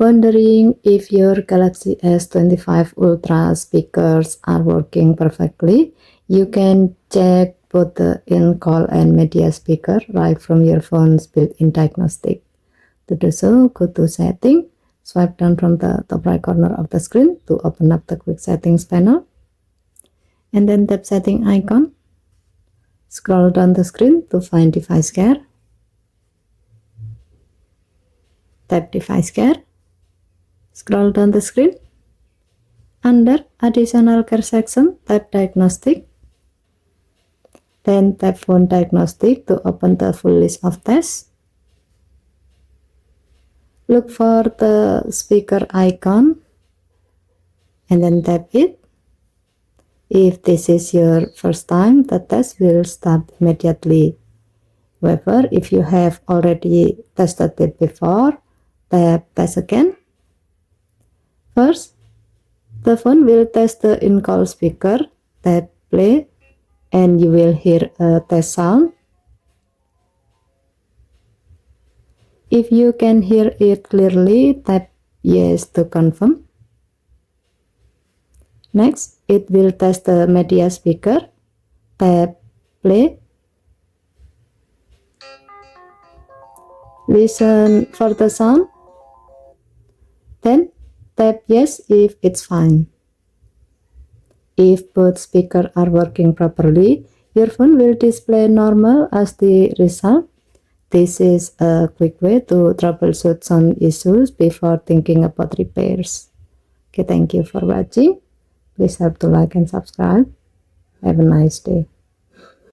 Wondering if your Galaxy S25 Ultra speakers are working perfectly? You can check both the in-call and media speaker right from your phone's built-in diagnostic. To do so, go to Setting, swipe down from the top right corner of the screen to open up the Quick Settings panel, and then tap Setting icon. Scroll down the screen to find Device Care. Tap Device Care. Scroll down the screen. Under Additional Care section, tap Diagnostic. Then tap Phone Diagnostic to open the full list of tests. Look for the speaker icon and then tap it. If this is your first time, the test will start immediately. However, if you have already tested it before, tap Test again. First, the phone will test the in-call speaker. Tap Play and you will hear a test sound. If you can hear it clearly, tap Yes to confirm. Next, it will test the media speaker. Tap Play. Listen for the sound. Then tap Yes if it's fine. If both speakers are working properly, your phone will display normal as the result. This is a quick way to troubleshoot some issues before thinking about repairs. Okay, thank you for watching. Please help to like and subscribe. Have a nice day.